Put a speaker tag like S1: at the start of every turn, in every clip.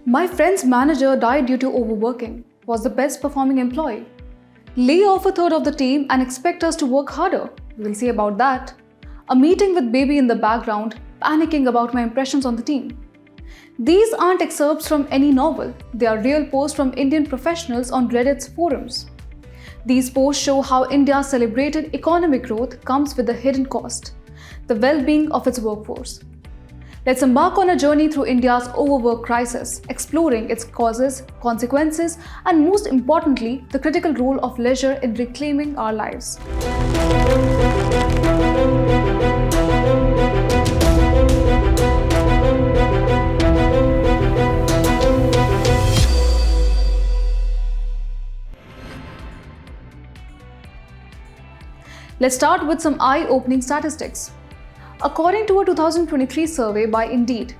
S1: My friend's manager died due to overworking, was the best performing employee. Lay off a third of the team and expect us to work harder. We'll see about that. A meeting with baby in the background, panicking about my impressions on the team. These aren't excerpts from any novel. They are real posts from Indian professionals on Reddit's forums. These posts show how India's celebrated economic growth comes with a hidden cost, the well-being of its workforce. Let's embark on a journey through India's overwork crisis, exploring its causes, consequences, and most importantly, the critical role of leisure in reclaiming our lives. Let's start with some eye-opening statistics. According to a 2023 survey by Indeed,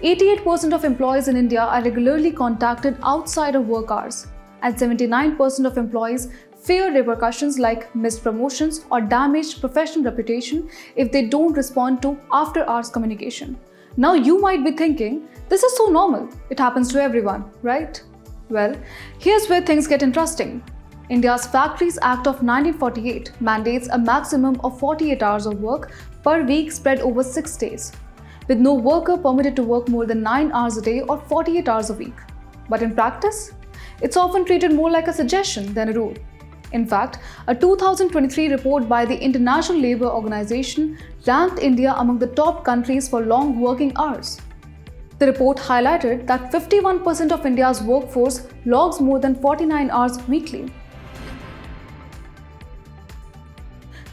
S1: 88% of employees in India are regularly contacted outside of work hours, and 79% of employees fear repercussions like missed promotions or damaged professional reputation if they don't respond to after-hours communication. Now you might be thinking, this is so normal, it happens to everyone, right? Well, here's where things get interesting. India's Factories Act of 1948 mandates a maximum of 48 hours of work per week spread over 6 days, with no worker permitted to work more than 9 hours a day or 48 hours a week. But in practice, it's often treated more like a suggestion than a rule. In fact, a 2023 report by the International Labour Organization ranked India among the top countries for long working hours. The report highlighted that 51% of India's workforce logs more than 49 hours weekly.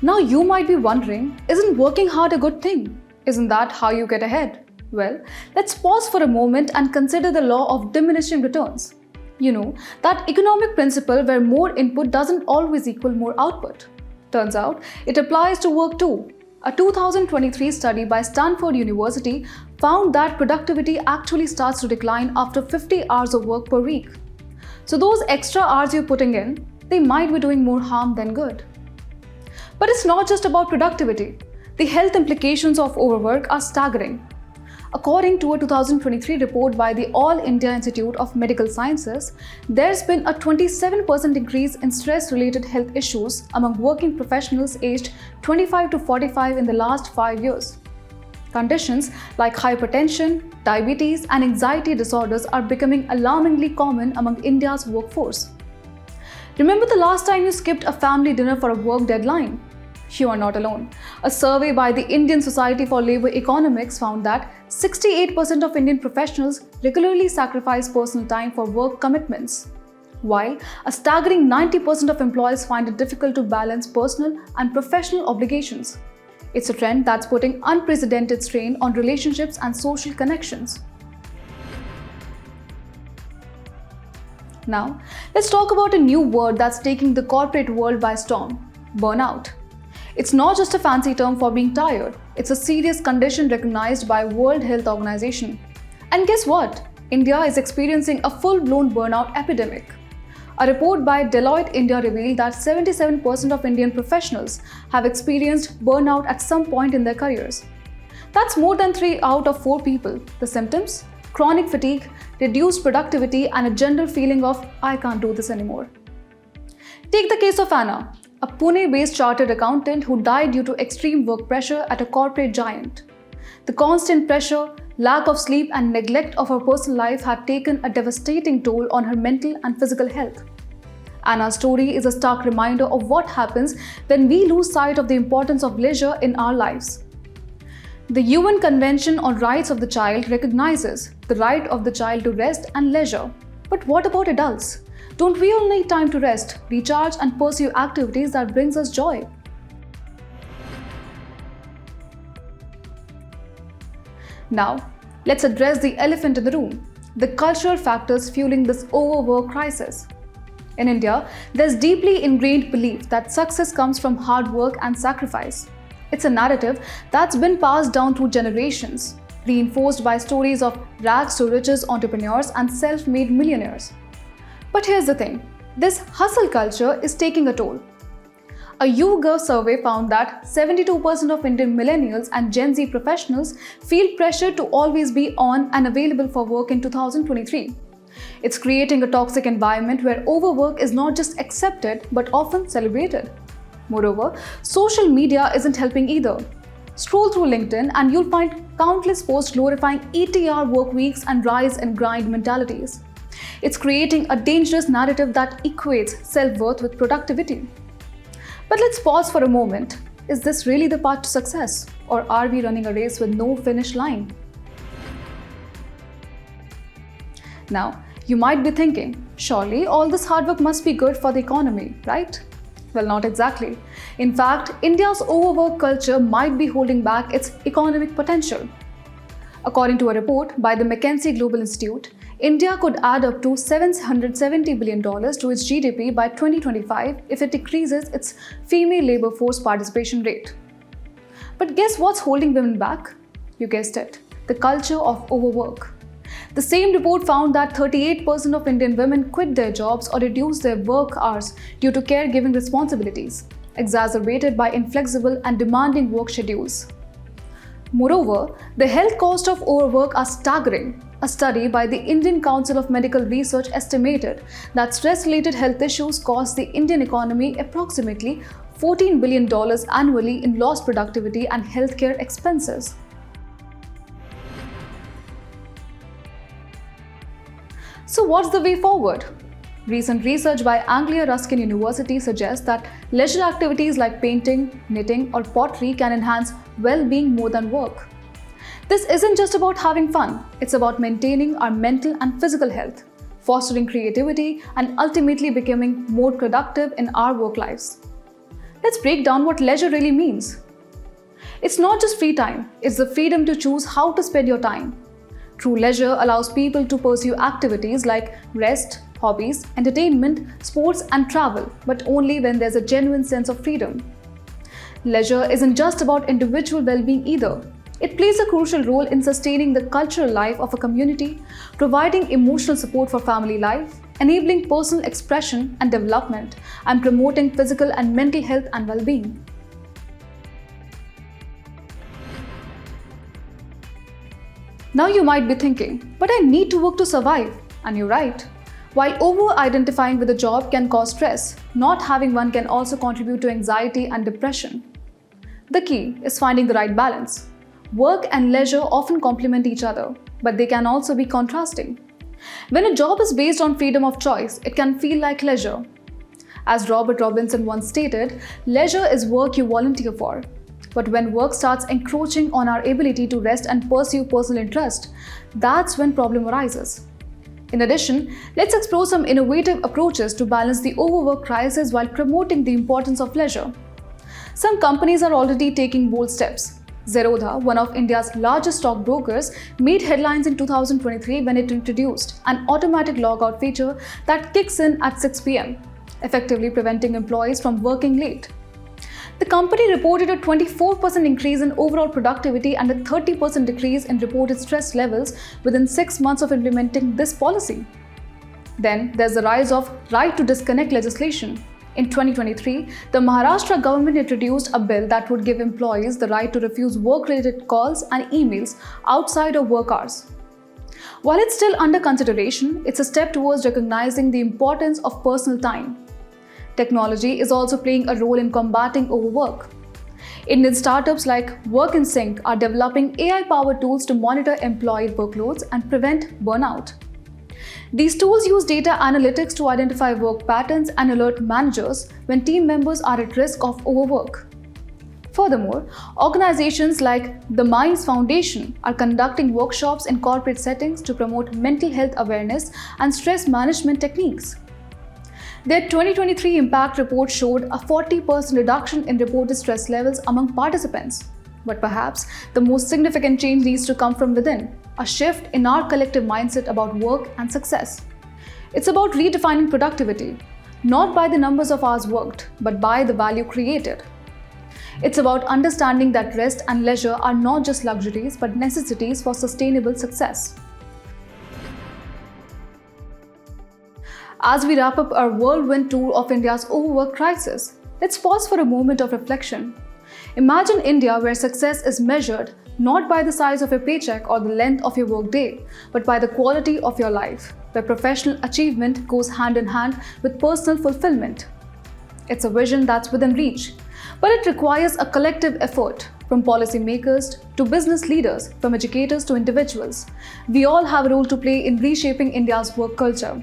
S1: Now you might be wondering, isn't working hard a good thing? Isn't that how you get ahead? Well, let's pause for a moment and consider the law of diminishing returns. You know, that economic principle where more input doesn't always equal more output. Turns out, it applies to work too. A 2023 study by Stanford University found that productivity actually starts to decline after 50 hours of work per week. So those extra hours you're putting in, they might be doing more harm than good. But it's not just about productivity. The health implications of overwork are staggering. According to a 2023 report by the All India Institute of Medical Sciences, there's been a 27% increase in stress-related health issues among working professionals aged 25 to 45 in the last 5 years. Conditions like hypertension, diabetes, and anxiety disorders are becoming alarmingly common among India's workforce. Remember the last time you skipped a family dinner for a work deadline? You are not alone. A survey by the Indian Society for Labour Economics found that 68% of Indian professionals regularly sacrifice personal time for work commitments, while a staggering 90% of employees find it difficult to balance personal and professional obligations. It's a trend that's putting unprecedented strain on relationships and social connections. Now, let's talk about a new word that's taking the corporate world by storm: burnout. It's not just a fancy term for being tired, it's a serious condition recognized by World Health Organization. And guess what? India is experiencing a full-blown burnout epidemic. A report by Deloitte India revealed that 77% of Indian professionals have experienced burnout at some point in their careers. That's more than 3 out of 4 people. The symptoms? Chronic fatigue, reduced productivity, and a general feeling of, I can't do this anymore. Take the case of Anna, a Pune-based chartered accountant who died due to extreme work pressure at a corporate giant. The constant pressure, lack of sleep, and neglect of her personal life had taken a devastating toll on her mental and physical health. Anna's story is a stark reminder of what happens when we lose sight of the importance of leisure in our lives. The UN Convention on Rights of the Child recognizes the right of the child to rest and leisure. But what about adults? Don't we all need time to rest, recharge, and pursue activities that brings us joy? Now, let's address the elephant in the room: the cultural factors fueling this overwork crisis. In India, there's deeply ingrained belief that success comes from hard work and sacrifice. It's a narrative that's been passed down through generations, reinforced by stories of rags to riches entrepreneurs and self-made millionaires. But here's the thing, this hustle culture is taking a toll. A YouGov survey found that 72% of Indian millennials and Gen Z professionals feel pressure to always be on and available for work in 2023. It's creating a toxic environment where overwork is not just accepted but often celebrated. Moreover, social media isn't helping either. Scroll through LinkedIn and you'll find countless posts glorifying 80-hour work weeks and rise and grind mentalities. It's creating a dangerous narrative that equates self-worth with productivity. But let's pause for a moment. Is this really the path to success? Or are we running a race with no finish line? Now, you might be thinking, surely all this hard work must be good for the economy, right? Well, not exactly. In fact, India's overwork culture might be holding back its economic potential. According to a report by the McKinsey Global Institute, India could add up to $770 billion to its GDP by 2025 if it decreases its female labor force participation rate. But guess what's holding women back? You guessed it, the culture of overwork. The same report found that 38% of Indian women quit their jobs or reduced their work hours due to caregiving responsibilities, exacerbated by inflexible and demanding work schedules. Moreover, the health costs of overwork are staggering. A study by the Indian Council of Medical Research estimated that stress-related health issues cost the Indian economy approximately $14 billion annually in lost productivity and healthcare expenses. So what's the way forward? Recent research by Anglia Ruskin University suggests that leisure activities like painting, knitting, or pottery can enhance well-being more than work. This isn't just about having fun, it's about maintaining our mental and physical health, fostering creativity, and ultimately becoming more productive in our work lives. Let's break down what leisure really means. It's not just free time, it's the freedom to choose how to spend your time. True leisure allows people to pursue activities like rest, hobbies, entertainment, sports, and travel, but only when there's a genuine sense of freedom. Leisure isn't just about individual well-being either. It plays a crucial role in sustaining the cultural life of a community, providing emotional support for family life, enabling personal expression and development, and promoting physical and mental health and well-being. Now you might be thinking, but I need to work to survive. And you're right. While over-identifying with a job can cause stress, not having one can also contribute to anxiety and depression. The key is finding the right balance. Work and leisure often complement each other, but they can also be contrasting. When a job is based on freedom of choice, it can feel like leisure. As Robert Robinson once stated, leisure is work you volunteer for. But when work starts encroaching on our ability to rest and pursue personal interest, that's when problem arises. In addition, let's explore some innovative approaches to balance the overwork crisis while promoting the importance of leisure. Some companies are already taking bold steps. Zerodha, one of India's largest stockbrokers, made headlines in 2023 when it introduced an automatic logout feature that kicks in at 6 p.m., effectively preventing employees from working late. The company reported a 24% increase in overall productivity and a 30% decrease in reported stress levels within 6 months of implementing this policy. Then there's the rise of right to disconnect legislation. In 2023, the Maharashtra government introduced a bill that would give employees the right to refuse work-related calls and emails outside of work hours. While it's still under consideration, it's a step towards recognizing the importance of personal time. Technology is also playing a role in combating overwork. Indian startups like Work in Sync are developing AI-powered tools to monitor employee workloads and prevent burnout. These tools use data analytics to identify work patterns and alert managers when team members are at risk of overwork. Furthermore, organizations like the Minds Foundation are conducting workshops in corporate settings to promote mental health awareness and stress management techniques. Their 2023 impact report showed a 40% reduction in reported stress levels among participants. But perhaps the most significant change needs to come from within, a shift in our collective mindset about work and success. It's about redefining productivity, not by the numbers of hours worked, but by the value created. It's about understanding that rest and leisure are not just luxuries, but necessities for sustainable success. As we wrap up our whirlwind tour of India's overwork crisis, Let's pause for a moment of reflection. Imagine India where success is measured not by the size of your paycheck or the length of your workday, but by the quality of your life, where professional achievement goes hand in hand with personal fulfillment. It's a vision that's within reach, but it requires a collective effort from policymakers to business leaders, from educators to individuals. We all have a role to play in reshaping India's work culture.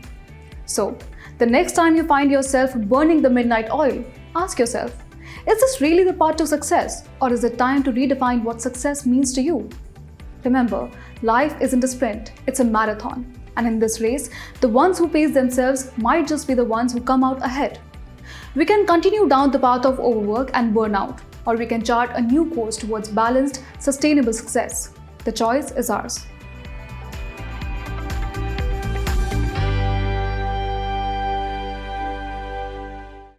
S1: So, the next time you find yourself burning the midnight oil, ask yourself, is this really the path to success, or is it time to redefine what success means to you? Remember, life isn't a sprint, it's a marathon. And in this race, the ones who pace themselves might just be the ones who come out ahead. We can continue down the path of overwork and burnout, or we can chart a new course towards balanced, sustainable success. The choice is ours.